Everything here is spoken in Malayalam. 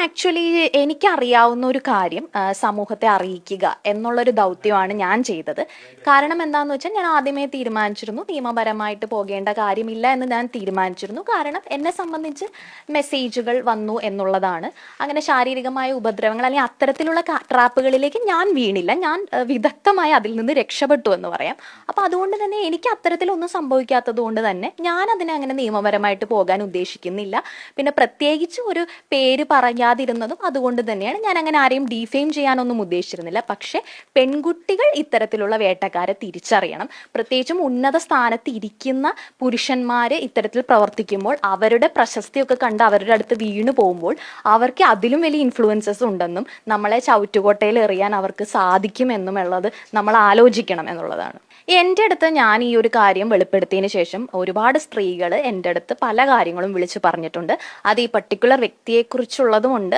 ആക്ച്വലി എനിക്കറിയാവുന്ന ഒരു കാര്യം സമൂഹത്തെ അറിയിക്കുക എന്നുള്ളൊരു ദൗത്യമാണ് ഞാൻ ചെയ്തത്. കാരണം എന്താന്ന് വെച്ചാൽ ഞാൻ ആദ്യമേ തീരുമാനിച്ചിരുന്നു നിയമപരമായിട്ട് പോകേണ്ട കാര്യമില്ല എന്ന് ഞാൻ തീരുമാനിച്ചിരുന്നു. കാരണം എന്നെ സംബന്ധിച്ച് മെസ്സേജുകൾ വന്നു എന്നുള്ളതാണ്. അങ്ങനെ ശാരീരികമായ ഉപദ്രവങ്ങൾ അല്ലെങ്കിൽ അത്തരത്തിലുള്ള ട്രാപ്പുകളിലേക്ക് ഞാൻ വീണില്ല. ഞാൻ വിദഗ്ധമായി അതിൽ നിന്ന് രക്ഷപ്പെട്ടു എന്ന് പറയാം. അപ്പൊ അതുകൊണ്ട് തന്നെ എനിക്ക് അത്തരത്തിലൊന്നും സംഭവിക്കാത്തത് കൊണ്ട് തന്നെ ഞാൻ അതിനെ അങ്ങനെ നിയമപരമായിട്ട് പോകാൻ ഉദ്ദേശിക്കുന്നില്ല. പിന്നെ പ്രത്യേകിച്ച് ഒരു പേര് പറയാതിരുന്നതും അതുകൊണ്ട് തന്നെയാണ്. ഞാൻ അങ്ങനെ ആരെയും ഡീഫെയിം ചെയ്യാനൊന്നും ഉദ്ദേശിച്ചിരുന്നില്ല. പക്ഷെ പെൺകുട്ടികൾ ഇത്തരത്തിലുള്ള വേട്ടക്കാരെ തിരിച്ചറിയണം. പ്രത്യേകിച്ചും ഉന്നത സ്ഥാനത്ത് ഇരിക്കുന്ന പുരുഷന്മാര് ഇത്തരത്തിൽ പ്രവർത്തിക്കുമ്പോൾ അവരുടെ പ്രശസ്തിയൊക്കെ കണ്ട് അവരുടെ അടുത്ത് വീണു പോകുമ്പോൾ അവർക്ക് അതിലും വലിയ ഇൻഫ്ലുവൻസസ് ഉണ്ടെന്നും നമ്മളെ ചവിറ്റുകൊട്ടയിൽ എറിയാൻ അവർക്ക് സാധിക്കുമെന്നുമുള്ളത് നമ്മൾ ആലോചിക്കണം എന്നുള്ളതാണ്. എൻ്റെ അടുത്ത് ഞാൻ ഈ ഒരു കാര്യം വെളിപ്പെടുത്തിയതിന് ശേഷം ഒരുപാട് സ്ത്രീകൾ എൻ്റെ അടുത്ത് പല കാര്യങ്ങളും വിളിച്ചു പറഞ്ഞിട്ടുണ്ട്. അത് ഈ പർട്ടിക്കുലർ വ്യക്തിയെക്കുറിച്ചുള്ളതുമുണ്ട്.